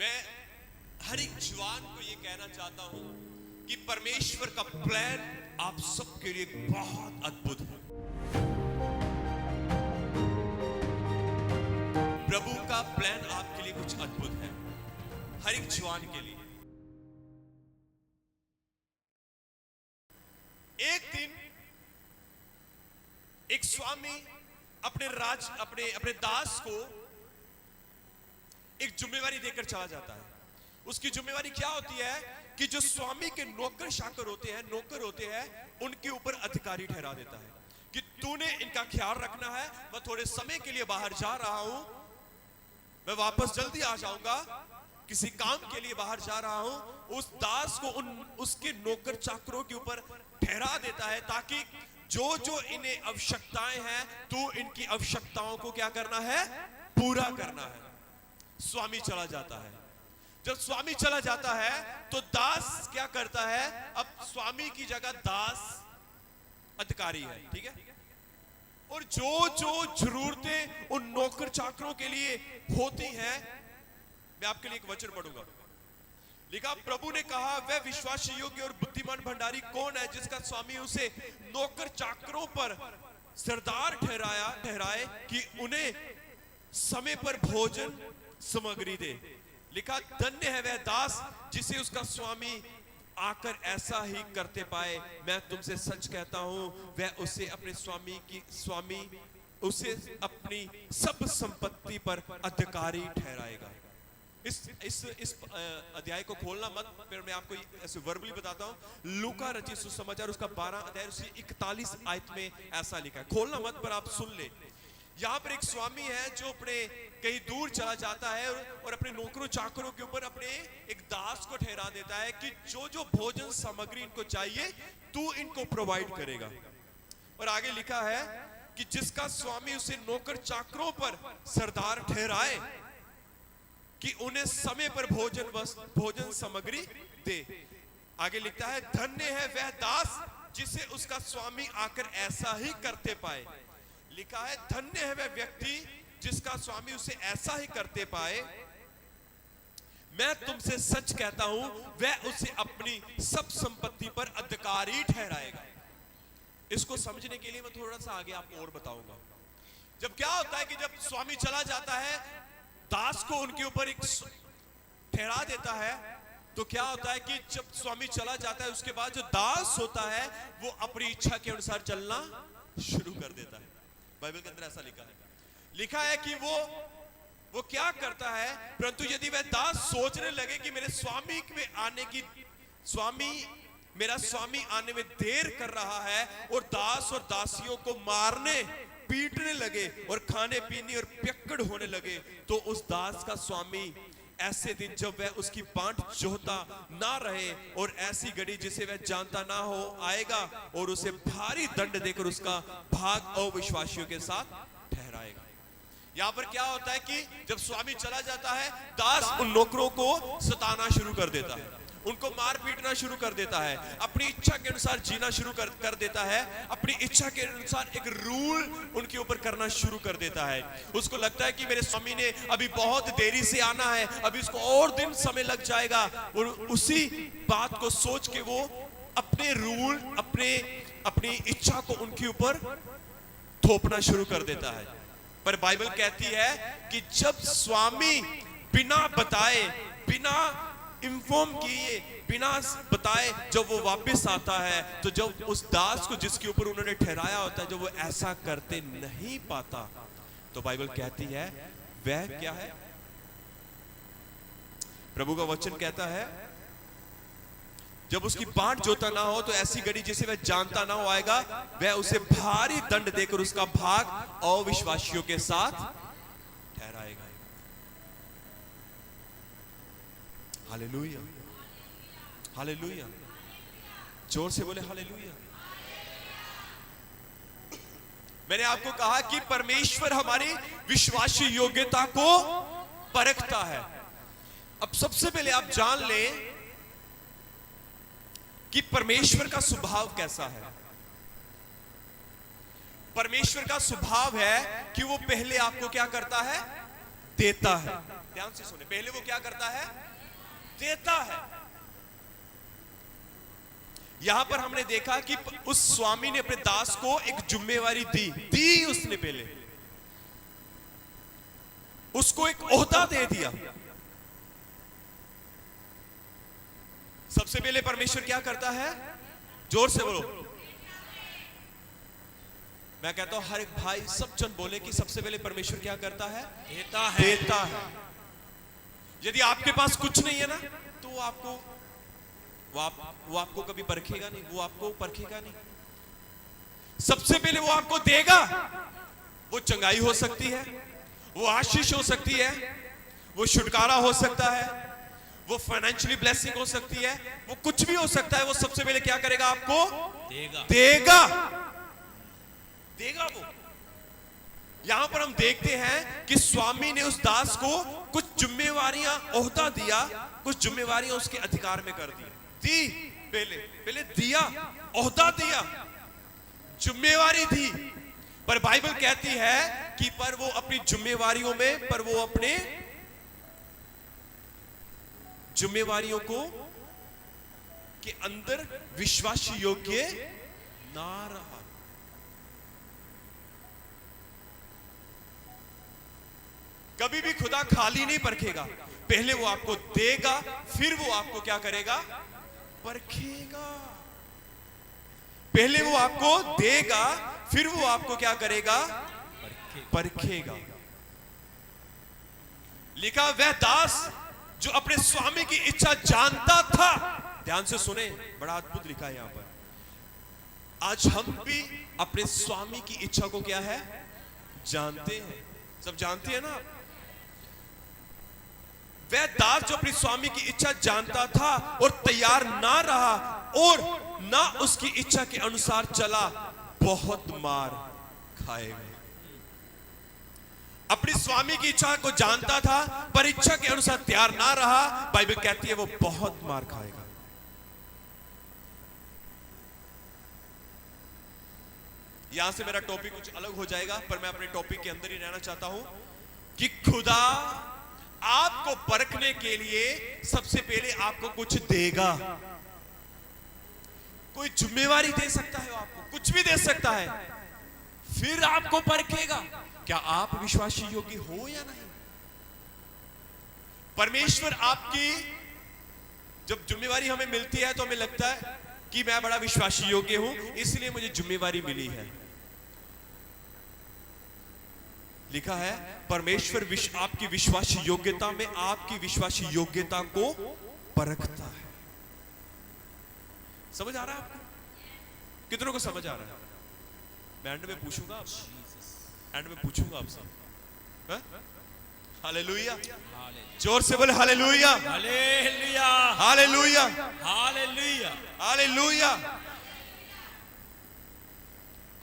मैं हर एक जवान को ये कहना चाहता हूं कि परमेश्वर का प्लान आप सबके लिए बहुत अद्भुत है। प्रभु का प्लान आपके लिए कुछ अद्भुत है, हर एक जवान के लिए। एक दिन एक स्वामी अपने दास को एक जिम्मेवारी देकर चला जाता है। उसकी जिम्मेवारी क्या होती है कि जो स्वामी के नौकर चाकर होते हैं उनके ऊपर अधिकारी ठहरा देता है कि तूने इनका ख्याल रखना है। मैं थोड़े समय के लिए बाहर जा रहा हूं, मैं वापस जल्दी आ जाऊंगा, किसी काम के लिए बाहर जा रहा हूं। उस दास को उसके नौकर चाकरों के ऊपर ठहरा देता है ताकि जो जो इन्हें आवश्यकताएं हैं तो इनकी आवश्यकताओं को क्या करना है, पूरा करना है। स्वामी चला जाता है। जब स्वामी चला जाता है तो दास क्या करता है, अब स्वामी की जगह दास अधिकारी है, ठीक है। और जो जो जरूरतें उन नौकर चाकरों के लिए होती हैं, मैं आपके लिए एक वचन पढ़ूंगा। लिखा, प्रभु ने कहा, वह विश्वास योग्य और बुद्धिमान भंडारी कौन है जिसका स्वामी उसे नौकर चाकरों पर सरदार ठहराए कि उन्हें समय पर भोजन सामग्री दे। लिखा, धन्य है वह दास जिसे उसका स्वामी आकर ऐसा ही करते पाए। मैं तुमसे सच कहता हूं, वह उसे अपने स्वामी उसे अपनी सब संपत्ति पर अधिकारी ठहराएगा। इस अध्याय को खोलना मत, फिर मैं आपको ऐसे वर्बली बताता हूं। लूका रचित सुसमाचार उसका 12 अध्याय उसकी 41 आयत में ऐसा लिखा है। खोलना मत, पर आप सुन ले। यहां पर एक स्वामी है जो अपने कहीं दूर चला जाता है और अपने नौकरों चाकरों के ऊपर अपने एक दास को ठहरा देता है कि जो जो भोजन सामग्री इनको चाहिए तू इनको प्रोवाइड करेगा। और आगे लिखा है कि जिसका स्वामी उसे नौकर चाकरों पर सरदार ठहराए कि उन्हें समय पर भोजन सामग्री दे। आगे लिखता है, धन्य है वह दास जिसे उसका स्वामी आकर ऐसा ही करते पाए। लिखा है, धन्य है वह व्यक्ति जिसका स्वामी उसे ऐसा ही करते पाए। मैं तुमसे सच कहता हूं, वह उसे अपनी सब संपत्ति पर अधिकारी ठहराएगा। इसको समझने के लिए मैं थोड़ा सा आगे आपको और बताऊंगा। जब क्या होता है कि जब स्वामी चला जाता है, दास को उनके ऊपर एक ठहरा देता है, तो क्या होता है कि जब स्वामी चला जाता है उसके बाद जो दास होता है वो अपनी इच्छा के अनुसार चलना शुरू कर देता है। बाइबल के अंदर ऐसा लिखा है कि वो क्या करता है, परंतु यदि वह दास सोचने लगे कि मेरा स्वामी आने में देर कर रहा है और दास और दासियों को मारने पीटने लगे और खाने पीने और पियक्कड़ होने लगे, तो उस दास का स्वामी ऐसे दिन जब वह उसकी बाट जोहता ना रहे और ऐसी घड़ी जिसे वह जानता ना हो आएगा और उसे भारी दंड देकर उसका भाग अविश्वासियों के साथ ठहराएगा। यहां पर क्या होता है कि जब स्वामी चला जाता है, दास उन नौकरों को सताना शुरू कर देता है, उनको मार पीटना शुरू कर देता है, अपनी इच्छा के अनुसार जीना शुरू कर देता है, अपनी इच्छा के अनुसार एक रूल उनके ऊपर करना शुरू कर देता है। उसको लगता है कि मेरे स्वामी ने अभी बहुत देरी से आना है, अभी उसको और दिन समय लग जाएगा, और उसी बात को सोच के वो अपने रूल अपनी इच्छा को उनके ऊपर थोपना शुरू कर देता है। पर बाइबल कहती है कि जब स्वामी बिना बताए, बिना इन्फॉर्म किए, बिना बताए जब वो वापस आता है, तो जब उस दास को जिसके ऊपर उन्होंने ठहराया होता है, जब वो ऐसा करते नहीं पाता, तो बाइबल कहती है वह क्या है, प्रभु का वचन कहता है, जब उसकी बाट जोता ना हो तो ऐसी घड़ी जिसे वह जानता ना हो आएगा, वह उसे भारी दंड देकर उसका भाग अविश्वासियों के साथ ठहराएगा। हालेलुया, हालेलुया, जोर से बोले हालेलुया। मैंने आपको कहा कि परमेश्वर हमारी विश्वासी योग्यता को परखता है। अब सबसे पहले आप जान लें कि परमेश्वर का स्वभाव कैसा है। परमेश्वर का स्वभाव है कि वो पहले आपको क्या करता है, देता है। ध्यान से सुने, पहले वो क्या करता है? देता है। यहां पर हमने देखा कि उस स्वामी ने अपने दास को एक जिम्मेवारी दी उसने पहले उसको एक ओहदा दे दिया। सबसे पहले परमेश्वर क्या करता है? जोर से बोलो। मैं कहता हूं हर एक भाई सब जन बोले कि सबसे पहले परमेश्वर क्या करता है? देता है। देता है। यदि आपके पास कुछ नहीं है ना, तो वो आपको कभी परखेगा नहीं, वो आपको परखेगा नहीं। सबसे पहले वो आपको देगा। वो चंगाई हो सकती है, वो आशीष हो सकती है, वो छुटकारा हो सकता है, वो फाइनेंशियली ब्लेसिंग हो सकती है, वो कुछ भी हो सकता है। वो सबसे पहले क्या करेगा? आपको देगा। देगा वो। यहां पर हम देखते हैं कि स्वामी ने उस दास को कुछ जिम्मेवारियां ओहदा दिया, कुछ जिम्मेवारियां उसके अधिकार में कर दी। पहले दिया, ओहदा दिया, जिम्मेवारी दी। पर बाइबल कहती है कि पर वो अपनी जिम्मेवारियों में, पर वो अपने जिम्मेवारियों को के अंदर विश्वास योग्य ना रहा। कभी भी खुदा खाली नहीं परखेगा। पहले वो आपको देगा, फिर वो आपको क्या करेगा? परखेगा। पहले वो आपको देगा, फिर वो आपको क्या करेगा? परखेगा। लिखा वह दास जो अपने स्वामी की इच्छा जानता था। ध्यान से सुने, बड़ा अद्भुत लिखा है यहां पर। आज हम भी अपने स्वामी की इच्छा को क्या है? जानते हैं। सब जानते हैं ना? वह दास जो अपनी स्वामी की इच्छा जानता था और तैयार ना रहा और ना उसकी इच्छा के अनुसार चला, बहुत मार खाएगा। अपनी स्वामी की इच्छा को जानता था पर इच्छा के अनुसार तैयार ना रहा, बाइबल कहती है वो बहुत मार खाएगा। यहां से मेरा टॉपिक कुछ अलग हो जाएगा, पर मैं अपने टॉपिक के अंदर ही रहना चाहता हूं कि खुदा आपको परखने के लिए सबसे पहले आपको कुछ देगा। कोई जिम्मेवारी दे सकता है, आपको कुछ भी दे सकता है, फिर आपको परखेगा क्या आप विश्वासी योग्य हो या नहीं। परमेश्वर आपकी जब जिम्मेवारी हमें मिलती है तो हमें लगता है कि मैं बड़ा विश्वासी योग्य हूं, इसलिए मुझे जिम्मेवारी मिली है। लिखा है परमेश्वर आपकी विश्वासी योग्यता में आपकी विश्वासी योग्यता को परखता है। समझ आ रहा है आपको? कितनों को समझ आ रहा है? मैं एंड में पूछूंगा आपसे। हालेलुया। जोर से बोले hallelujah. Hallelujah. Hallelujah. Hallelujah. Hallelujah.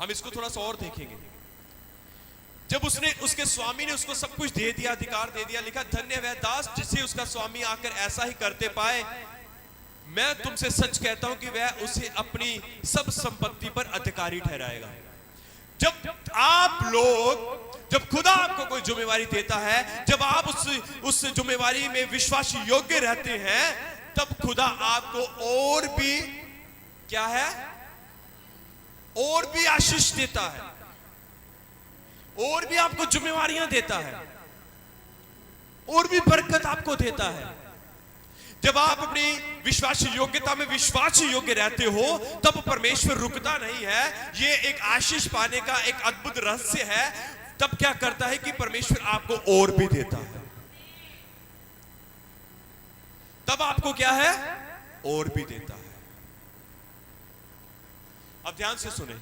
हम इसको थोड़ा सा और देखेंगे। जब उसके स्वामी ने उसको सब कुछ दे दिया, अधिकार दे दिया, लिखा धन्य वह दास जिसे उसका स्वामी आकर ऐसा ही करते पाए। मैं तुमसे सच कहता हूं कि वह उसे अपनी सब संपत्ति पर अधिकारी ठहराएगा। जब खुदा आपको कोई जिम्मेवारी देता है, जब आप उस जिम्मेवारी में विश्वास योग्य रहते हैं, तब खुदा आपको और भी क्या है? और भी आशीष देता है, और भी आपको जिम्मेवारियां देता है, और भी बरकत आपको देता है। जब आप अपनी विश्वास योग्यता में विश्वास योग्य रहते हो, तब परमेश्वर रुकता नहीं है। ये एक आशीष पाने का एक अद्भुत रहस्य है। तब क्या करता है कि परमेश्वर आपको और भी देता है। तब आपको क्या है? और भी देता है। अब ध्यान से सुने,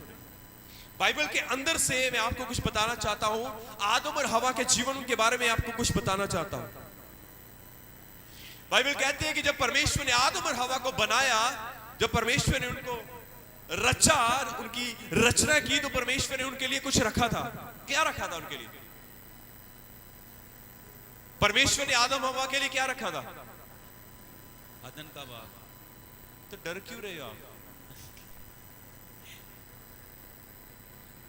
बाइबल के अंदर से मैं आपको कुछ बताना चाहता हूं। आदम और हवा के जीवन के बारे में आपको कुछ बताना चाहता हूं। बाइबल कहती है कि जब परमेश्वर ने आदम और हवा को बनाया, जब परमेश्वर ने उनको रचा, उनकी रचना की, तो परमेश्वर ने उनके लिए कुछ रखा था। क्या रखा था उनके लिए? परमेश्वर ने आदम हवा के लिए क्या रखा था? अदन का बाग। तो डर क्यों रहे हो आप?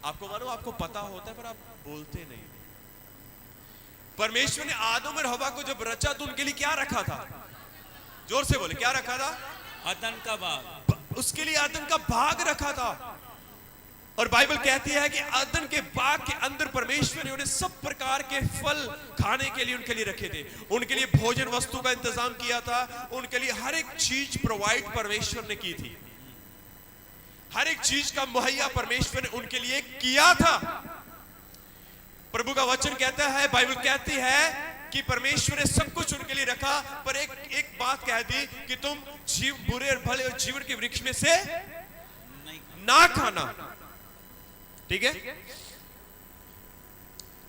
आपको मानो आपको पता होता है पर आप बोलते नहीं। परमेश्वर ने आदम और हवा को जब रचा तो उनके लिए क्या रखा था? जोर से बोले, क्या रखा था? अदन का बाग। उसके लिए अदन का बाग रखा था। और बाइबल कहती है कि अदन के बाग के अंदर परमेश्वर ने उन्हें सब प्रकार के फल खाने के लिए उनके लिए रखे थे। उनके लिए भोजन वस्तु का इंतजाम किया था। उनके लिए हर एक चीज प्रोवाइड परमेश्वर ने की थी। हर एक चीज का मुहैया परमेश्वर ने उनके लिए किया था। प्रभु का वचन कहता है, बाइबल कहती है कि परमेश्वर ने सब कुछ उनके लिए रखा, पर एक बात कह दी कि तुम बुरे और भले और जीवन के वृक्ष में से ना खाना। ठीक है?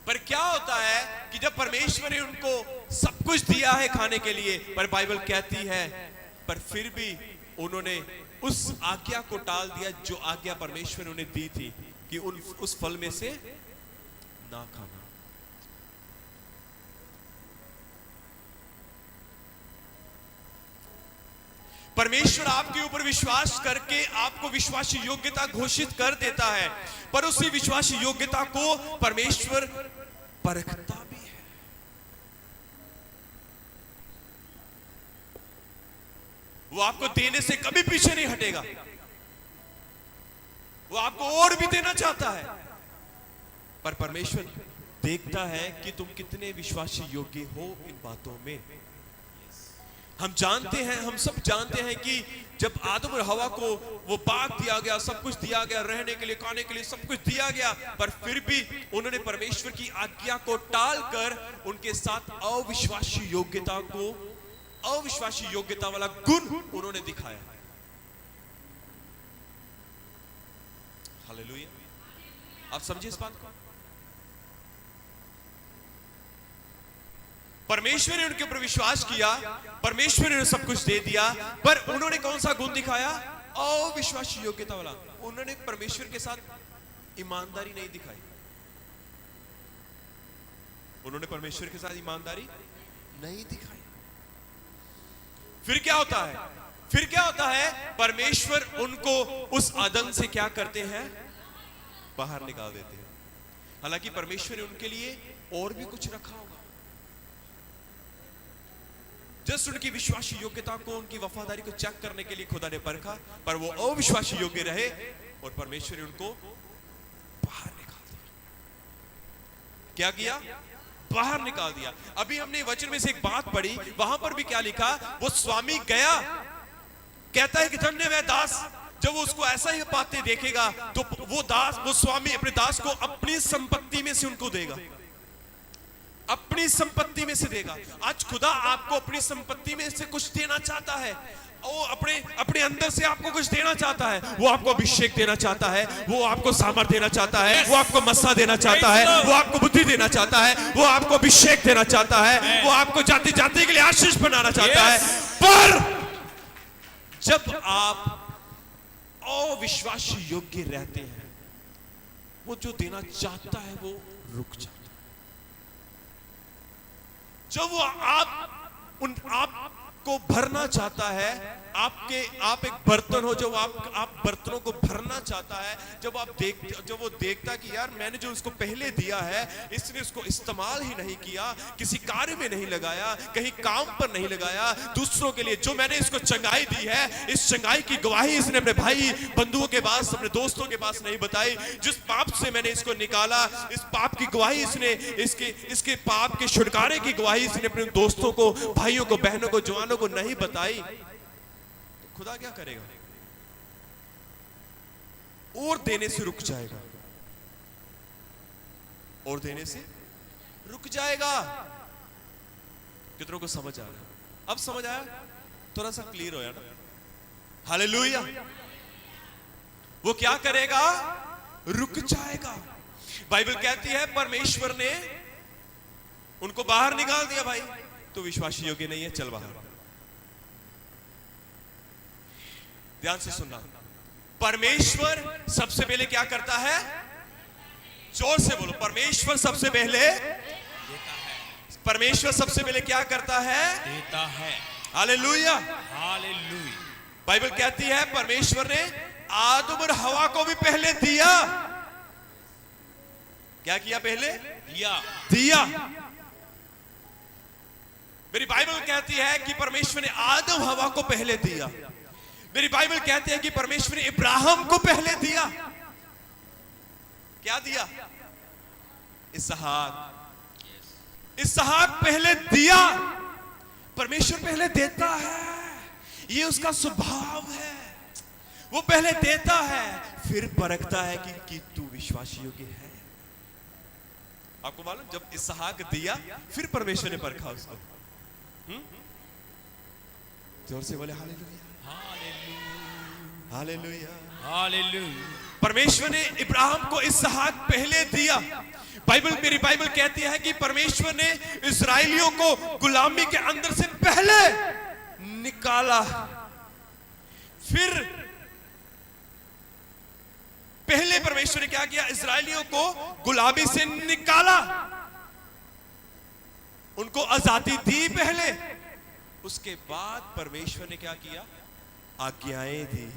पर क्या होता है कि जब परमेश्वर ने उनको सब कुछ दिया है खाने के लिए, पर बाइबल कहती है पर फिर भी उन्होंने उस आज्ञा को टाल दिया जो आज्ञा परमेश्वर ने उन्हें दी थी कि उस फल में से ना खाना। परमेश्वर आपके ऊपर विश्वास करके आपको विश्वासी योग्यता घोषित कर देता है, पर उसी विश्वासी योग्यता को परमेश्वर परखता भी है। वो आपको देने से कभी पीछे नहीं हटेगा। वो आपको और भी देना चाहता है, पर परमेश्वर देखता है कि तुम कितने विश्वासी योग्य हो इन बातों में। हम जानते हैं, हम सब जानते हैं कि जब आदम और हवा को वो बाग दिया गया, सब कुछ दिया गया, रहने के लिए, खाने के लिए सब कुछ दिया गया, पर फिर भी उन्होंने परमेश्वर की आज्ञा को टालकर उनके साथ अविश्वासी योग्यता वाला गुण उन्होंने दिखाया। हालेलुया। आप समझिए इस बात को। परमेश्वर ने उनके ऊपर विश्वास किया, परमेश्वर ने सब कुछ दे दिया, पर उन्होंने कौन सा गुण दिखाया? अविश्वासी योग्यता वाला। उन्होंने परमेश्वर के साथ ईमानदारी नहीं दिखाई। उन्होंने परमेश्वर के साथ ईमानदारी नहीं दिखाई। फिर क्या होता है? फिर क्या होता है? परमेश्वर उनको उस अदन से क्या करते हैं? बाहर निकाल देते हैं। हालांकि परमेश्वर ने उनके लिए और भी कुछ रखा होगा। जस्ट उनकी विश्वासी योग्यता को, उनकी वफादारी को चेक करने के लिए खुदा ने परखा, पर वो अविश्वासी योग्य रहे और परमेश्वर ने उनको बाहर निकाल दिया। क्या किया? बाहर निकाल दिया। अभी हमने वचन में से एक बात पढ़ी, वहां पर भी क्या लिखा? वो स्वामी गया, कहता है कि धन्य वह दास। जब वो उसको ऐसा ही पाते देखेगा तो वो स्वामी अपने दास को अपनी संपत्ति में से उनको देगा, अपनी संपत्ति में से देगा। आज खुदा आपको अपनी संपत्ति में से कुछ देना चाहता है। वो अपने अंदर से आपको कुछ देना चाहता है। वो आपको अभिषेक देना चाहता है, वो आपको सामर्थ देना चाहता है, वो आपको मस्सा देना चाहता है, वो आपको बुद्धि देना चाहता है, वो आपको अभिषेक देना चाहता है, वो आपको जाति जाति के लिए आशीष बनाना चाहता है। पर जब आप अविश्वासी योग्य रहते हैं, वो जो देना चाहता है वो रुक जाता है। जब वो आपको भरना चाहता है, आप एक बर्तन हो, जब आप बर्तनों को भरना चाहता है, जब वो देखता कि यार मैंने जो उसको पहले दिया है इसने उसको इस्तेमाल ही नहीं किया, किसी कार्य में नहीं लगाया, कहीं काम पर नहीं लगाया, दूसरों के लिए जो मैंने इसको चंगाई दी है, इस चंगाई की गवाही इसने अपने भाई बंधुओं के पास, अपने दोस्तों के पास नहीं बताई। जिस पाप से मैंने इसको निकाला, इस पाप की गवाही इसने, इसके पाप के छुटकारे की गवाही इसने अपने दोस्तों को, भाइयों को, बहनों को, जवानों को नहीं बताई, खुदा क्या करेगा? और देने से रुक जाएगा, और देने से रुक जाएगा। कितनों को समझ आ रहा है? अब समझ आया? थोड़ा सा क्लियर हो ना? हालेलुया। वो क्या करेगा? रुक जाएगा। बाइबल कहती है परमेश्वर ने उनको बाहर निकाल दिया। भाई तो विश्वासी योग्य नहीं है, चल बाहर। ध्यान से सुनना, परमेश्वर सबसे पहले क्या करता है? जोर से बोलो, परमेश्वर सबसे पहले देता है। परमेश्वर सबसे पहले क्या करता है? देता है। Hallelujah, hallelujah. बाइबल कहती है परमेश्वर ने आदम और हवा को भी पहले दिया। क्या किया? पहले दिया। मेरी बाइबल कहती है कि परमेश्वर ने आदम हवा को पहले दिया। मेरी बाइबल कहती है कि परमेश्वर ने इब्राहिम को पहले दिया। क्या दिया? इसहाक। इसहाक पहले दिया। परमेश्वर पहले देता है, ये उसका स्वभाव है। वो पहले देता है, फिर परखता है कि तू विश्वासी योग्य है। आपको मालूम, जब इसहाक दिया फिर परमेश्वर ने परखा उसको। जोर से बोले हालेलुया, हालेलुया, हालेलुया। परमेश्वर ने इब्राहिम को इसहाक पहले दिया। मेरी बाइबल कहती है कि परमेश्वर ने इस्राएलियों को गुलामी के अंदर से पहले निकाला। फिर पहले परमेश्वर ने क्या किया? इस्राएलियों को गुलामी से निकाला, उनको आजादी दी पहले। उसके बाद परमेश्वर ने क्या किया? आज्ञाएं दी।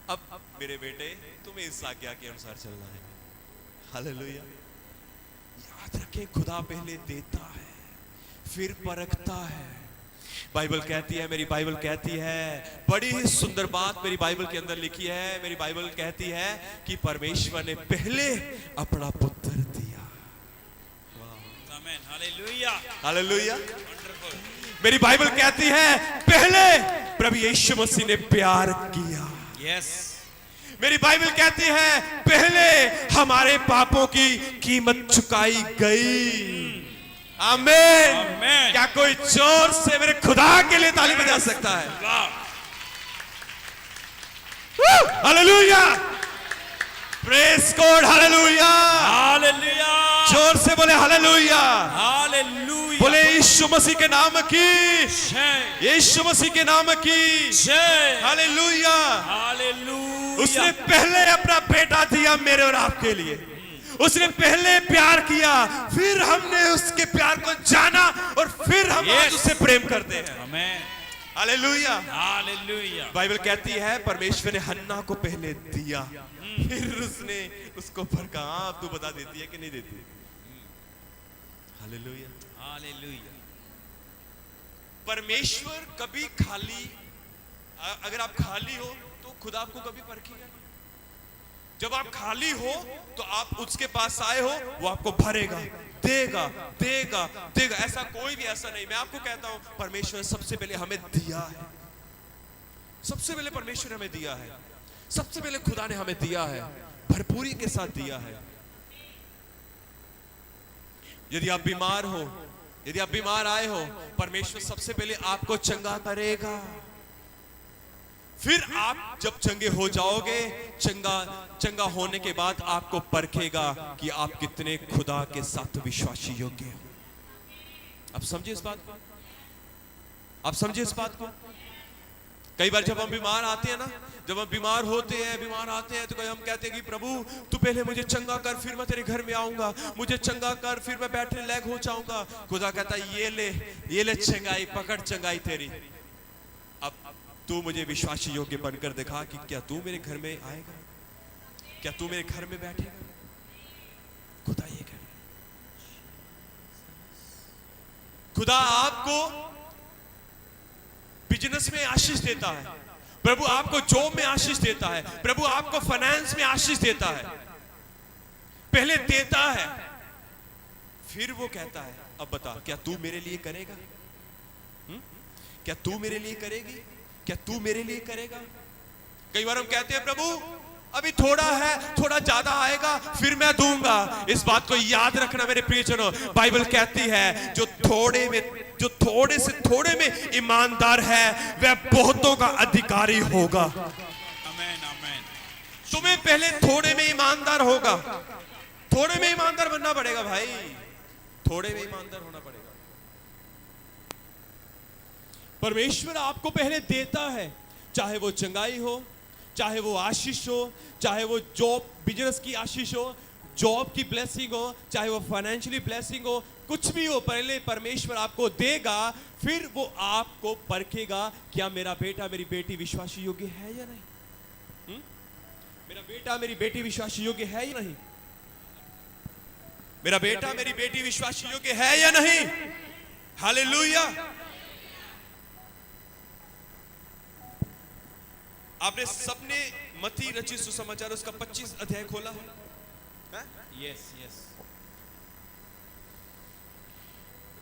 अब मेरे बेटे, तुम्हें इस आज्ञा के अनुसार चलना है। हालेलुया। याद रखें, खुदा पहले देता है, फिर परखता है। बाइबल कहती है, मेरी बाइबल कहती है, बड़ी ही सुंदर बात मेरी बाइबल के अंदर लिखी है। मेरी बाइबल कहती है कि परमेश्वर ने पहले अपना पुत्र दिया। आमीन, हालेलुया, हालेलुया। वंडरफुल। मेरी बाइबल कहती है पहले प्रभु यीशु मसीह ने प्यार किया। यस। मेरी बाइबल कहती है पहले हमारे पापों की कीमत चुकाई गई। आमीन। आमीन। क्या कोई जोर से मेरे खुदा के लिए ताली बजा सकता है? Hallelujah, praise God, hallelujah, hallelujah, जोर से बोले हालेलुया, हालेलुया। बोले यीशु मसीह के नाम की, जय, यीशु मसीह के नाम की जय, हालेलुया। हालेलुया। उसने पहले अपना बेटा दिया मेरे और आपके लिए। उसने पहले प्यार किया, फिर हमने उसके प्यार को जाना और फिर हम आज उससे प्रेम करते हैं। आमीन, हालेलुया, हालेलुया। बाइबल कहती है परमेश्वर ने हन्ना को पहले दिया, फिर उसने उसको परखा। आप तू बता देती है कि नहीं देती? Hallelujah, hallelujah. परमेश्वर कभी खाली, अगर आप खाली हो तो खुदा आपको कभी परखेगा। जब आप खाली हो तो आप उसके पास आए हो, वो आपको भरेगा, देगा, देगा, देगा। ऐसा कोई भी ऐसा नहीं। मैं आपको कहता हूं, परमेश्वर ने सबसे पहले हमें दिया है। सबसे पहले परमेश्वर ने हमें दिया है। सबसे पहले खुदा ने हमें दिया है, भरपूरी के साथ दिया है। यदि आप बीमार हो, यदि आप बीमार आए हो, परमेश्वर सबसे पहले आपको चंगा करेगा। फिर आप जब चंगे हो जाओगे, चंगा होने के बाद आपको परखेगा कि आप कितने खुदा के साथ विश्वासी योग्य हो। आप समझिए इस बात को, आप समझिए इस बात को। कई बार जब हम बीमार आते हैं ना, जब हम बीमार होते हैं, बीमार आते हैं, तो कई हम कहते हैं कि प्रभु तू पहले मुझे चंगा कर, फिर मैं तेरे घर में आऊंगा। मुझे चंगा कर, फिर मैं बैठने लायक हो जाऊंगा। खुदा कहता है ये ले चंगाई, पकड़ चंगाई तेरी। अब तू मुझे विश्वासी योग्य बनकर दिखा कि क्या तू मेरे घर में आएगा, क्या तू मेरे घर में बैठेगा। खुदा ये कहे, खुदा आपको बिजनेस में आशीष देता है, प्रभु आपको जॉब में आशीष देता है, प्रभु आपको फाइनेंस में आशीष देता है। पहले देता है, फिर वो कहता है अब बता क्या तू मेरे लिए करेगा? क्या तू मेरे लिए करेगी? क्या तू मेरे लिए करेगा? कई बार हम कहते हैं प्रभु अभी थोड़ा है, थोड़ा ज्यादा आएगा फिर मैं दूंगा। इस बात को याद रखना मेरे प्रियजनों, बाइबल कहती है जो थोड़े से थोड़े में ईमानदार है वह बहुतों का अधिकारी होगा। आमीन, आमीन। तुम्हें पहले थोड़े में ईमानदार होगा, थोड़े में ईमानदार बनना पड़ेगा भाई, थोड़े में ईमानदार होना पड़ेगा। परमेश्वर आपको पहले देता है, चाहे वो चंगाई हो, चाहे वो आशीष हो, चाहे वो जॉब बिजनेस की आशीष हो, जॉब की ब्लेसिंग हो, चाहे वो फाइनेंशियली ब्लेसिंग हो, कुछ भी हो, पहले परमेश्वर आपको देगा, फिर वो आपको परखेगा क्या मेरा बेटा मेरी बेटी विश्वासी योग्य है या नहीं। मेरा बेटा मेरी बेटी विश्वासी योग्य है या नहीं, मेरा बेटा मेरी बेटी विश्वासी योग्य है या नहीं। हालेलुया। आपने सबने मत्ती रचित सुसमाचार उसका 25 अध्याय खोला है? Yes yes.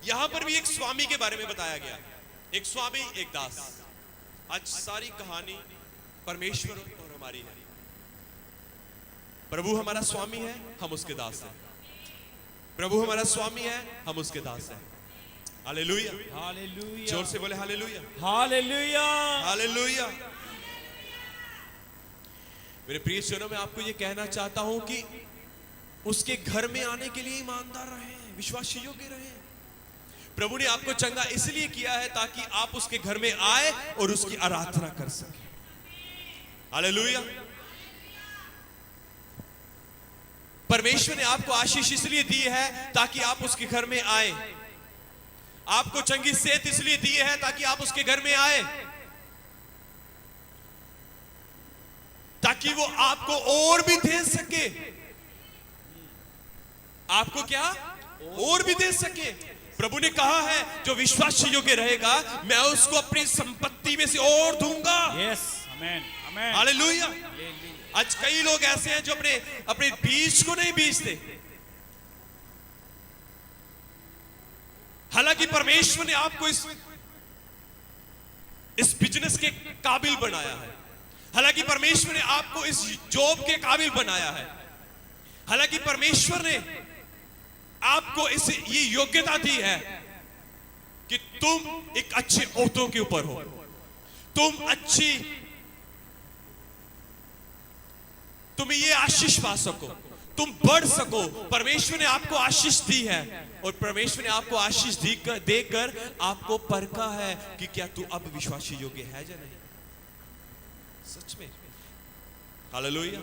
यहां पर भी एक स्वामी के बारे में बताया गया, एक स्वामी एक दास। आज सारी कहानी परमेश्वर और हमारी है। प्रभु हमारा स्वामी है, हम उसके दास हैं। प्रभु हमारा स्वामी है, हम उसके दास हैं। हालेलुया। हालेलुया। जोर से बोले हालेलुया। हालेलुया। हालेलुया। मेरे प्रिय सुनो, मैं आपको ये कहना चाहता हूं कि उसके घर में आने के लिए ईमानदार रहें, विश्वास योग्य रहें। प्रभु ने आपको चंगा इसलिए किया है ताकि आप उसके घर में आए और उसकी आराधना कर सकें। हालेलुया। परमेश्वर ने आपको आशीष इसलिए दी है ताकि आप उसके घर में आए। आपको चंगी सेहत इसलिए दी है ताकि आप उसके घर में आए, ताकि वो आपको और भी दे सके। आपको क्या और भी दे सके। प्रभु ने कहा है जो विश्वास योग्य रहेगा मैं उसको अपनी संपत्ति में से और दूंगा। यस आमेन आमेन। हालेलुया। आज कई लोग ऐसे हैं जो अपने बीज को नहीं बीजते। हालांकि परमेश्वर ने आपको इस बिजनेस के काबिल बनाया है। हालांकि परमेश्वर ने आपको इस जॉब के काबिल बनाया है। हालांकि परमेश्वर ने आपको ये योग्यता दी है कि तुम एक अच्छे ओहदों के ऊपर हो, तुम ये आशीष पा सको, तुम बढ़ सको। परमेश्वर ने आपको आशीष दी है और परमेश्वर ने आपको आशीष देकर आपको परखा है कि क्या तू अब विश्वासी योग्य है या नहीं। सच में। हालेलुया।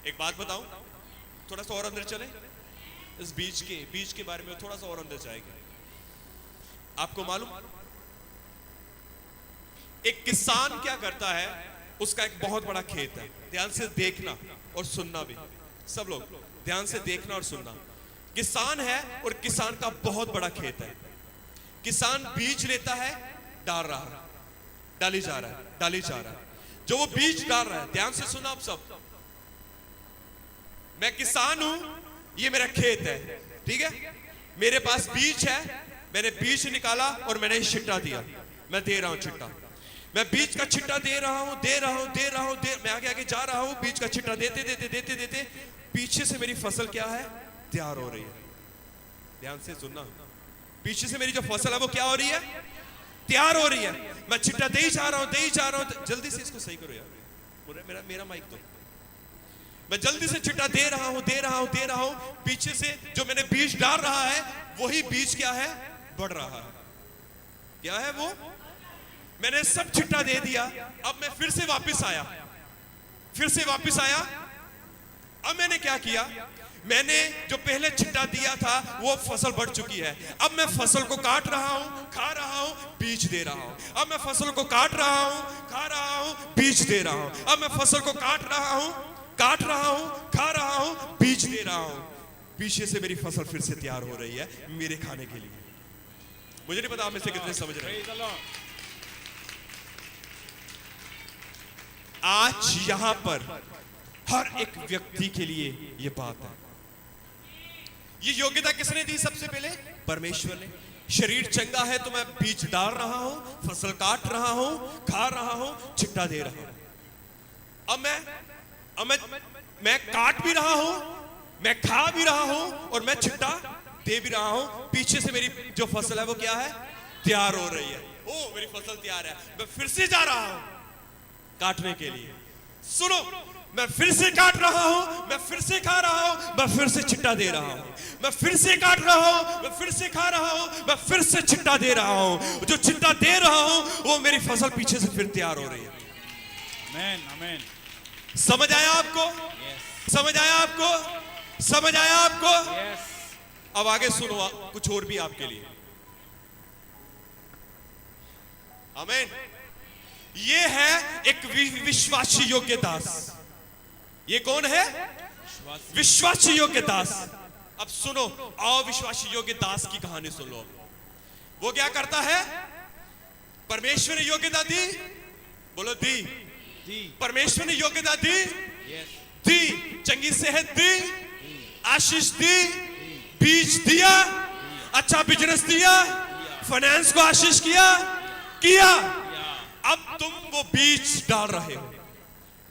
एक बात बताऊं, थोड़ा सा और अंदर चले। इस बीज के बारे में थोड़ा सा और अंदर जाएंगे। आपको मालूम, एक किसान क्या करता है, उसका एक बहुत बड़ा खेत है। ध्यान से देखना और सुनना भी, सब लोग ध्यान से देखना और सुनना। किसान है और किसान का बहुत बड़ा खेत है। किसान बीज लेता है, डाली जा रहा है। जो वो बीज डाल रहा है, ध्यान से सुना आप सब। मैं किसान हूं, ये मेरा खेत है, ठीक है। मेरे पास बीज है, मैंने बीज निकाला और मैंने छिट्टा दिया। मैं दे रहा हूं छिट्टा, मैं बीज का छिट्टा दे रहा हूं, मैं आगे आगे जा रहा हूं। बीज का छिट्टा देते पीछे से मेरी फसल क्या है, तैयार हो रही है। ध्यान से सुनना, पीछे से मेरी जो फसल है वो क्या हो रही है, तैयार हो रही है। मैं छिट्टा दे ही जा रहा हूं। जल्दी से इसको सही करो यार, मेरा माइक तो। मैं जल्दी से छिट्टा दे रहा हूं। पीछे से जो मैंने बीज डाल रहा है वही बीज क्या है, बढ़ रहा है। क्या है वो, मैंने सब छिट्टा दे दिया। अब मैं फिर से वापस आया। अब मैंने क्या किया, मैंने जो पहले छिट्टा दिया था वो फसल बढ़ चुकी है। अब मैं फसल को काट रहा हूं, खा रहा हूं, बीज दे रहा हूं। अब मैं फसल को काट रहा हूं, खा रहा हूं, बीज दे रहा हूं। अब मैं फसल को काट रहा हूं, खा रहा हूं, बीज दे रहा हूं। पीछे से मेरी फसल फिर से तैयार हो रही है मेरे खाने के लिए। मुझे नहीं पता आप में से कितने समझ रहे हैं। आज यहां पर हर एक व्यक्ति के लिए यह बात है। ये योग्यता किसने दी? सबसे पहले परमेश्वर ने। शरीर चंगा है तो मैं बीज डाल रहा हूं, फसल काट रहा हूं, खा रहा हूं, छिट्टा दे रहा हूं। अब मैं काट भी रहा हूं, मैं खा भी रहा हूं और मैं छिट्टा दे भी रहा हूं। पीछे से मेरी जो फसल है वो क्या है, तैयार हो रही है। ओ मेरी फसल तैयार है। मैं फिर से जा रहा हूं काटने के लिए। सुनो, मैं फिर से काट रहा हूं, मैं फिर से खा रहा हूं, मैं फिर से छिट्टा दे रहा हूं। मैं फिर से काट रहा हूं, मैं फिर से खा रहा हूं, मैं फिर से छिट्टा दे रहा हूं। जो छिट्टा दे रहा हूं वो मेरी फसल पीछे से फिर तैयार हो रही है। आमेन आमेन। समझ आया आपको? समझ आया आपको? समझ आया आपको? अब आगे सुनो कुछ और भी आपके लिए। आमीन। ये है एक विश्वासी योग्य दास। ये कौन है? विश्वासी योग्य दास। अब सुनो, अविश्वासी योग्य दास की कहानी सुन लो। वो क्या करता है? परमेश्वर ने योग्यता दी, बोलो दी। दी। परमेश्वर ने योग्यता दी, यस। दी। चंगी सेहत दी, आशीष दी, बीज दिया, अच्छा बिजनेस दिया, फाइनेंस को आशीष किया। अब तुम वो बीज डाल रहे हो,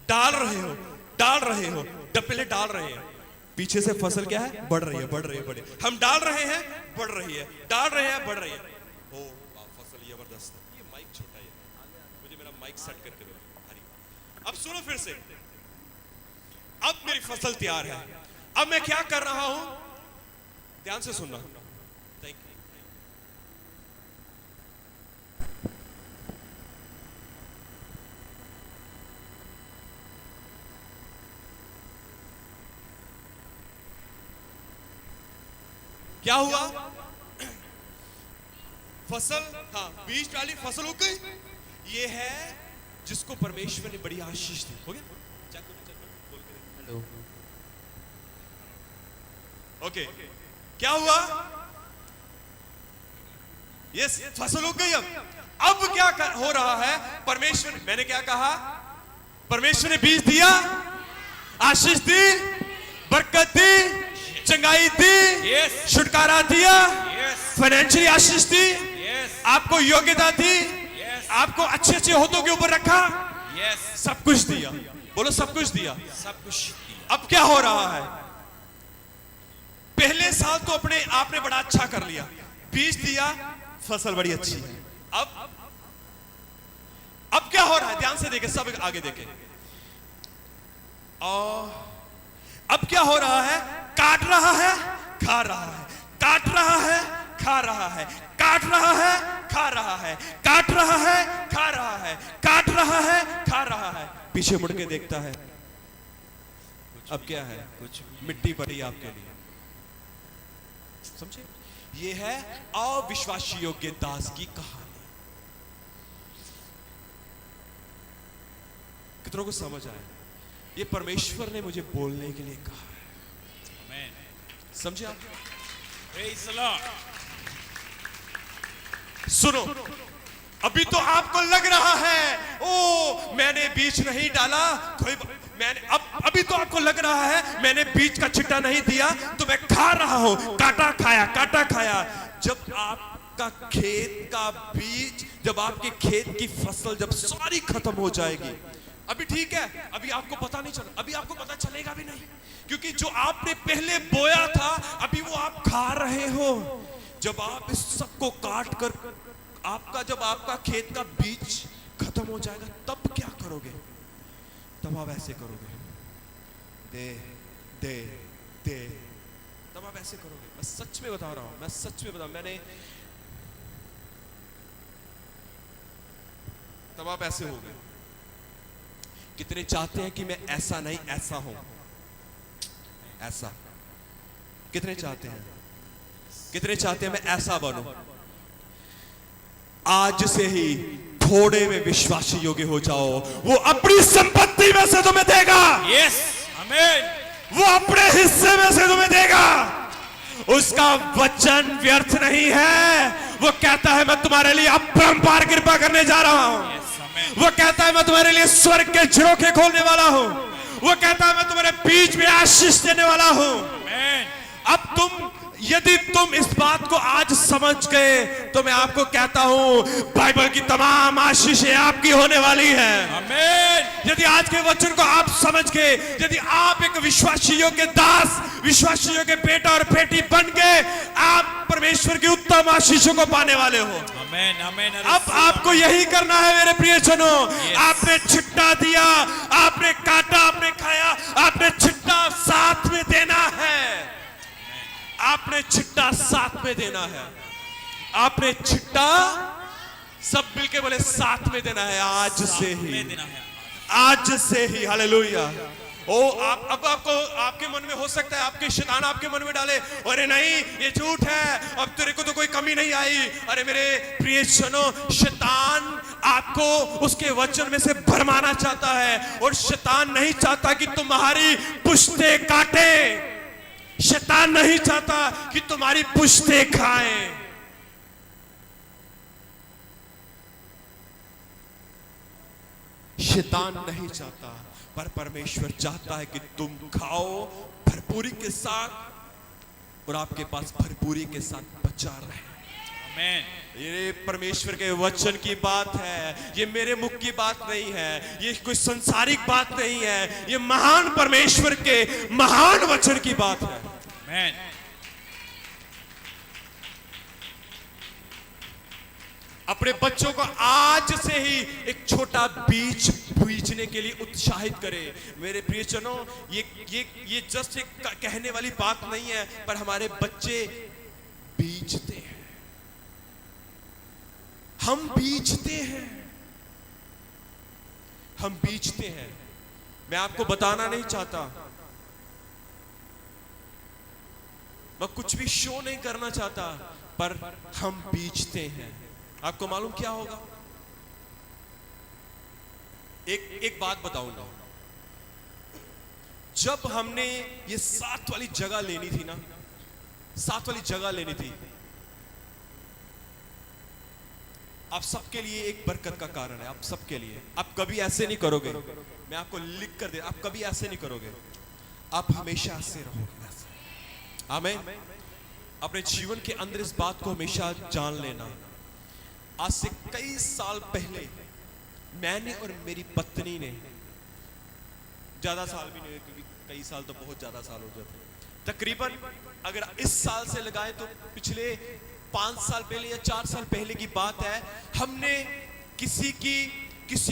डाल रहे हो, पहले डाल रहे हैं, पीछे से फसल क्या है? बढ़ रही है। हम डाल रहे हैं, बढ़ रही है, डाल रहे हैं, बढ़ रही है। ओ वाह, फसल जबरदस्त है। ये माइक छोटा है, मुझे मेरा माइक सेट करके दो भारी। अब सुनो फिर से, अब मेरी फसल तैयार है, अब मैं क्या कर रहा हूं? ध्यान से सुनना। Thank you. क्या हुआ? फसल, हाँ, बीज डाली, फसल उग गई। ये है जिसको परमेश्वर ने बड़ी आशीष दी। हो गया? बोल के हेलो। ओके, क्या हुआ? यस, फसल उग गई। अब क्या हो रहा है? परमेश्वर, मैंने क्या कहा? परमेश्वर ने बीज दिया, आशीष दी, बरकत दी, चंगाई दी, यस। छुटकारा दिया, यस। फाइनेंशियली आशीष दी, यस। आपको योग्यता दी, यस। आपको अच्छे ओहदों के ऊपर रखा, यस। सब कुछ दिया। बोलो सब कुछ दिया। सब कुछ दिया। अब क्या हो रहा है? पहले साल तो आपने बड़ा अच्छा कर लिया, बीज दिया, फसल बड़ी अच्छी है। अब क्या हो रहा है? ध्यान से देखें, सब आगे देखें। अब क्या हो रहा है? काट रहा है, खा रहा है, काट रहा है, खा रहा है, काट रहा है, खा रहा है, काट रहा है, खा रहा है, काट रहा है, खा रहा है। पीछे मुड़ के देखता है, अब क्या है? कुछ मिट्टी पड़ी आपके लिए। समझे? ये है अविश्वासी योग्य दास की कहानी। कितनों को समझ आया? ये परमेश्वर ने मुझे बोलने के लिए कहा है। आमेन। समझे आप? Praise the Lord. सुनो, अभी तो आपको लग रहा है, ओ मैंने बीज नहीं डाला, अभी तो आपको लग रहा है मैंने बीज का छिट्टा नहीं दिया तो मैं खा रहा हूं, काटा खाया। जब आपका खेत का बीज, जब आपके खेत की फसल जब सारी खत्म हो जाएगी, अभी ठीक है, अभी आपको पता नहीं चला, अभी आपको पता चलेगा भी नहीं, क्योंकि जो आपने पहले बोया था अभी वो आप खा रहे हो। जब आप इस सबको काट कर जब आपका खेत का बीज खत्म हो जाएगा, तब क्या करोगे? तब आप ऐसे करोगे, दे, तब आप ऐसे करोगे। मैं सच में बता रहा हूं, मैं सच में बता, मैंने, तब आप ऐसे होगे। कितने चाहते हैं कि मैं ऐसा नहीं ऐसा हूं? ऐसा कितने चाहते हैं? कितने चाहते हैं मैं ऐसा बनूं? आज से ही थोड़े में विश्वासी योग्य हो जाओ, वो अपनी संपत्ति में से तुम्हें देगा। यस, आमेन। वो अपने हिस्से में से तुम्हें देगा। उसका वचन व्यर्थ नहीं है। वो कहता है मैं तुम्हारे लिए अपरंपार कृपा करने जा रहा हूं। यस, आमेन। वो कहता है मैं तुम्हारे लिए स्वर्ग के झरोखे खोलने वाला हूं। वो कहता है मैं तुम्हारे बीच में आशीष देने वाला हूं। आमेन। अब यदि तुम इस बात को आज समझ गए तो मैं आपको कहता हूं बाइबल की तमाम आशीषें आपकी होने वाली है। आमेन। यदि आज के वचन को आप समझ गए, यदि आप एक विश्वासियों के दास, विश्वासियों के बेटा और बेटी बन गए, आप परमेश्वर की उत्तम आशीषों को पाने वाले हो। आमेन, आमेन। अब आपको यही करना है मेरे प्रियजनों। आपने छिट्टा दिया, आपने काटा, आपने खाया, आपने छिट्टा साथ में देना है। आपने छिट्टा साथ में देना है। आपने छिट्टा सब मिलके बोले साथ में देना है। आज से ही, आज से ही। हालेलुया। अब आपको, आपके मन में हो सकता है, आपके शैतान आपके मन में डाले, अरे नहीं ये झूठ है, अब तेरे को तो कोई कमी नहीं आई। अरे मेरे प्रियजनों, शैतान आपको उसके वचन में से भरमाना चाहता है, और शैतान नहीं चाहता कि तुम्हारी पुश्ते काटे। शैतान नहीं चाहता कि तुम्हारी पुश्ते खाएं। शैतान नहीं चाहता, पर परमेश्वर चाहता है कि तुम खाओ भरपूरी के साथ और आपके पास भरपूरी के साथ बचा रहे। आमेन। ये परमेश्वर के वचन की बात है, ये मेरे मुख की बात नहीं है, ये कोई संसारिक बात नहीं है, ये महान परमेश्वर के महान वचन की बात है। आमेन। अपने बच्चों को आज से ही एक छोटा बीज बीजने के लिए उत्साहित करें। मेरे प्रियजनों, ये जस्ट एक कहने वाली बात नहीं है, पर हमारे बच्चे बीजते हैं, हम बीजते हैं, हम बीजते हैं। मैं आपको बताना नहीं चाहता, मैं कुछ भी शो नहीं करना चाहता, पर हम बीजते हैं। आपको मालूम क्या होगा? एक बात बताऊंगा, जब हमने ये 7 वाली जगह लेनी थी ना, 7 वाली जगह लेनी थी, आप सबके लिए एक बरकत का कारण है, आप सबके लिए। आप कभी ऐसे नहीं करोगे, मैं आपको लिख कर दे, आप कभी ऐसे नहीं करोगे, आप हमेशा ऐसे रहोगे। आमीन। अपने जीवन के अंदर इस बात को हमेशा जान लेना। आज से कई साल पहले मैंने और मेरी पत्नी ने, ज्यादा साल भी नहीं, क्योंकि कई साल तो बहुत ज्यादा साल हो जाते, तकरीबन अगर इस साल से लगाए तो पिछले 5 साल पहले या 4 साल पहले की बात है, हमने किसी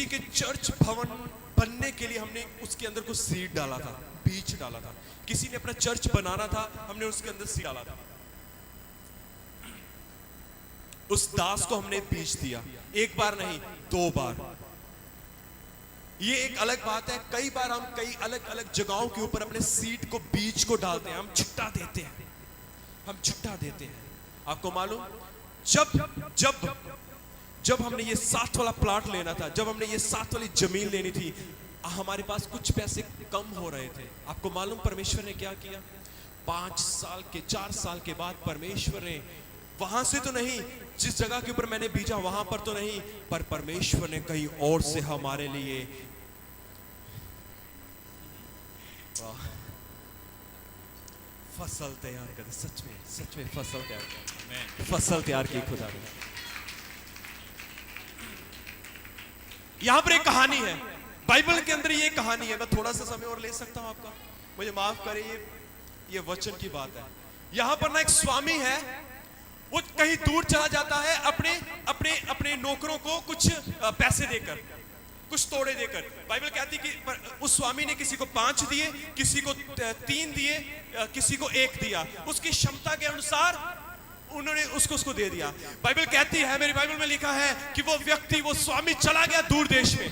के चर्च भवन बनने के लिए हमने उसके अंदर कुछ सीड डाला था, बीज डाला था। किसी ने अपना चर्च बनाना था, हमने उसके अंदर सीड डाला था। उस दास को हमने बीज दिया, एक बार नहीं 2 बार। ये एक अलग बात है, कई बार हम कई अलग अलग जगहों के ऊपर अपने सीड को, बीज को डालते हैं, हम छिट्टा देते हैं, हम छिट्टा देते हैं। आपको मालूम, जब हमने ये 7 वाला प्लाट लेना था, जब हमने ये 7 वाली जमीन लेनी थी, हमारे पास कुछ पैसे कम हो रहे थे। आपको मालूम परमेश्वर ने क्या किया? 5 साल के 4 साल के बाद परमेश्वर ने, वहां से तो नहीं, जिस जगह के ऊपर मैंने बीजा वहां पर तो नहीं, पर परमेश्वर ने कहीं और से हमारे लिए फसल तैयार कर, सच में फसल तैयार कर, फसल तैयार की खुदा ने। यहां पर एक कहानी है, बाइबल के अंदर ये कहानी है। मैं थोड़ा सा समय और ले सकता हूं आपका, मुझे माफ करें, ये वचन की बात है। यहां पर ना एक स्वामी है, वो कहीं दूर चला जाता है अपने नौकरों को कुछ पैसे देकर, कुछ तोड़े देकर। बाइबल कहती कि उस स्वामी ने किसी को 5 दिए, किसी को 3 दिए, किसी को 1 दिया, उसकी क्षमता के अनुसार उन्होंने उसको दे दिया। बाइबल कहती है, मेरी बाइबल में लिखा है कि वो व्यक्ति, वो स्वामी चला गया दूर देश में,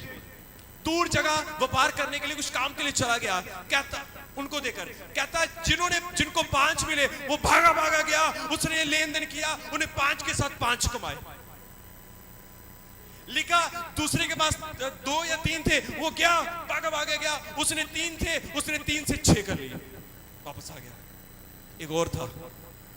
दूर जगह व्यापार करने के लिए, कुछ काम के लिए चला गया। कहता उनको देकर, कहता जिनको 5 मिले वो भागा गया, उसने लेन देन किया, उन्हें 5 के साथ 5 कमाए। लिखा दूसरे के पास 2 या 3 थे, वो क्या भागा गया, उसने 3 थे, उसने 3 से 6 कर लिए, वापस आ गया। एक और था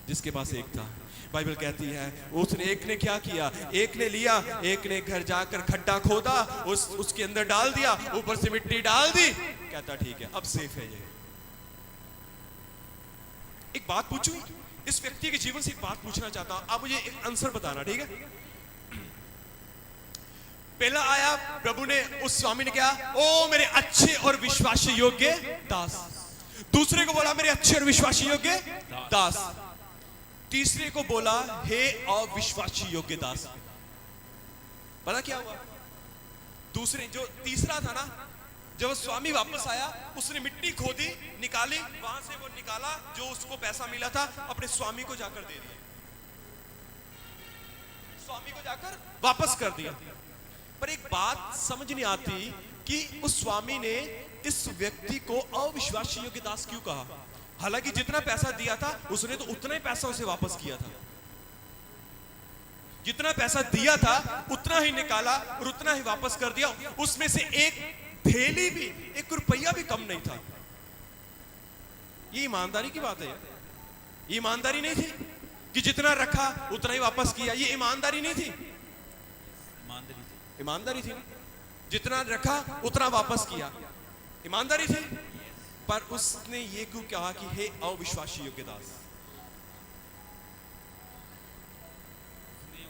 जिसके पास 1 था। बाइबल कहती है उसने, एक ने क्या किया, एक ने लिया, एक ने घर जाकर खड्डा खोदा, उसके अंदर डाल दिया, ऊपर से मिट्टी डाल दी, कहता ठीक है अब सेफ है ये। एक बात पूछूं, इस व्यक्ति के जीवन से एक बात पूछना चाहता हूं, आप मुझे एक आंसर बताना, ठीक है? पहला आया, प्रभु ने उस स्वामी ने कहा, ओ मेरे अच्छे और विश्वास योग्य दास। दूसरे को बोला, मेरे अच्छे और विश्वास योग्य दास। तीसरे को बोला, हे अविश्वासी योग्य दास। पता क्या हुआ? दूसरे जो तीसरा था ना, जब स्वामी वापस आया, उसने मिट्टी खोदी, निकाली, वहां से वो निकाला जो उसको पैसा मिला था, अपने स्वामी को जाकर दे दिया, स्वामी को जाकर वापस कर दिया। पर एक बात समझ नहीं आती कि उस स्वामी ने इस व्यक्ति को अविश्वासी योग्य दास क्यों कहा? हालांकि जितना पैसा दिया था उसने तो उतना ही पैसा उसे वापस किया था, जितना पैसा दिया था उतना ही निकाला और उतना ही वापस कर दिया। उसमें से एक थैली भी, 1 रुपया भी कम नहीं था। ये ईमानदारी की बात है, ये ईमानदारी नहीं थी कि जितना रखा उतना ही वापस किया। ये ईमानदारी नहीं थी, ईमानदारी थी। जितना रखा उतना वापस किया, ईमानदारी थी। पर उसने ये क्यों कहा कि हे अविश्वासी योग्य दास,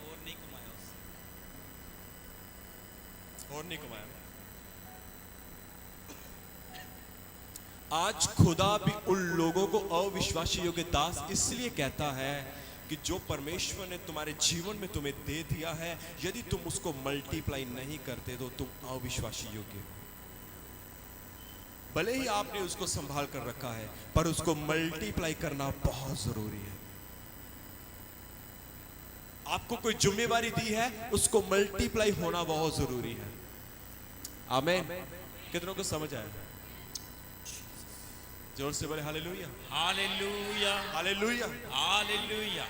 और नहीं कमाया उससे। और नहीं कमाया। आज खुदा भी उन लोगों को अविश्वासी योग्य दास इसलिए कहता है कि जो परमेश्वर ने तुम्हारे जीवन में तुम्हें दे दिया है, यदि तुम उसको मल्टीप्लाई नहीं करते तो तुम अविश्वासी योग्य हो। भले ही आपने उसको संभाल कर रखा है, पर उसको मल्टीप्लाई करना बहुत जरूरी है। आपको कोई जिम्मेवारी दी है, उसको मल्टीप्लाई होना बहुत जरूरी है। आमीन। कितनों को समझ आया? जोर से बोले hallelujah, hallelujah, hallelujah, hallelujah.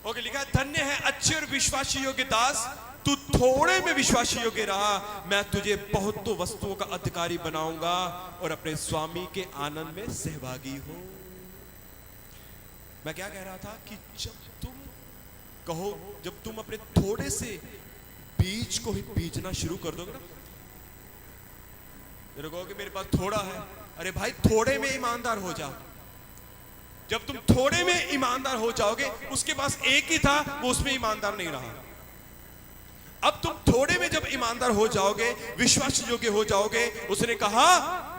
Okay, लिखा है धन्य है अच्छे और विश्वासी योग्य दास, तू थोड़े में विश्वासी योग्य रहा, मैं तुझे बहुत वस्तुओं का अधिकारी बनाऊंगा और अपने स्वामी के आनंद में सहभागी हो। मैं क्या कह रहा था कि जब तुम अपने थोड़े से बीज को ही बीजना शुरू कर दोगे ना, मेरे कहोगे मेरे पास थोड़ा है, अरे भाई थोड़े में ईमानदार हो जाओ। जब तुम थोड़े में ईमानदार हो जाओगे, उसके पास एक ही था, वो उसमें ईमानदार नहीं रहा। अब तुम थोड़े में जब ईमानदार हो जाओगे, विश्वास योग्य हो जाओगे, उसने कहा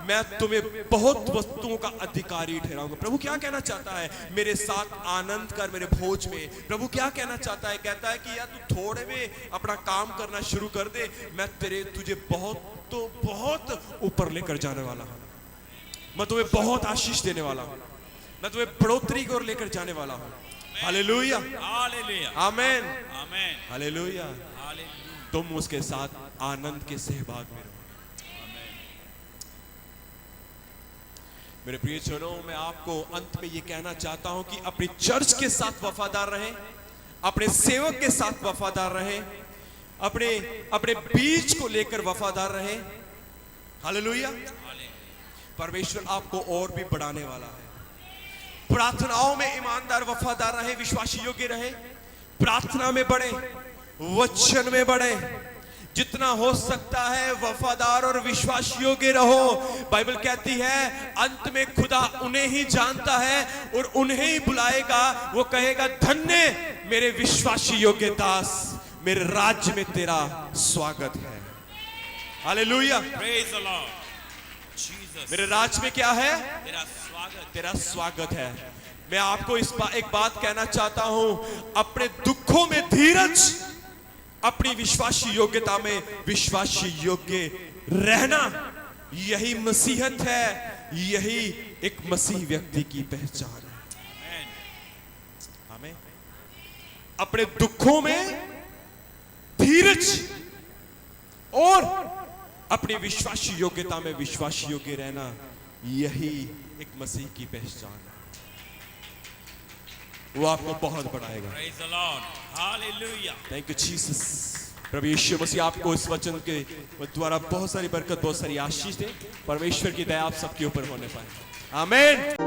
मैं तुम्हें बहुत वस्तुओं का अधिकारी ठहराऊंगा। प्रभु क्या कहना चाहता है? मेरे साथ आनंद कर मेरे भोज में। प्रभु क्या कहना चाहता है? कहता है कि यार तू थोड़े में अपना काम करना शुरू कर दे, मैं तुझे बहुत ऊपर लेकर जाने वाला हूं। मैं तुम्हें बहुत आशीष देने वाला हूं, मैं तुम्हें बढ़ोतरी की ओर लेकर जाने वाला हूं। हालेलुया, हालेलुया, आमेन, आमेन, हालेलुया। हालेलुया। तुम उसके साथ आनंद के सहभाग में रहो। मेरे प्रिय जनों, मैं आपको अंत में ये कहना चाहता हूं कि अपनी चर्च के साथ वफादार रहें, अपने सेवक के साथ वफादार रहें, अपने बीज को लेकर वफादार रहें। हालेलुया। परमेश्वर आपको और भी बढ़ाने वाला है। प्रार्थनाओं में ईमानदार वफादार रहे, विश्वासी योग्य रहे, प्रार्थना में बढ़े, वचन में बढ़े, जितना हो सकता है वफादार और विश्वास योग्य रहो। बाइबल कहती है अंत में खुदा उन्हें ही जानता है और उन्हें ही बुलाएगा। वो कहेगा धन्य मेरे विश्वासी योग्य दास, मेरे राज्य में तेरा स्वागत है। Hallelujah, praise the Lord Jesus. मेरे राज्य में क्या है? तेरा स्वागत है। मैं आपको एक बात कहना चाहता हूं, अपने दुखों में धीरज, अपनी विश्वासी योग्यता में विश्वासी योग्य रहना, यही मसीहत है, यही एक मसीह व्यक्ति की पहचान है। हमें अपने दुखों में धीरज और अपनी विश्वासी योग्यता में विश्वासी योग्य रहना, यही एक मसीह की पहचान है। वो आपको बहुत बढ़ाएगा। Praise the Lord, hallelujah. Thank you Jesus. प्रभु यीशु मसीह आपको इस वचन के द्वारा बहुत सारी बरकत, बहुत सारी आशीष दे। परमेश्वर की दया आप सबके ऊपर होने पाए। आमीन।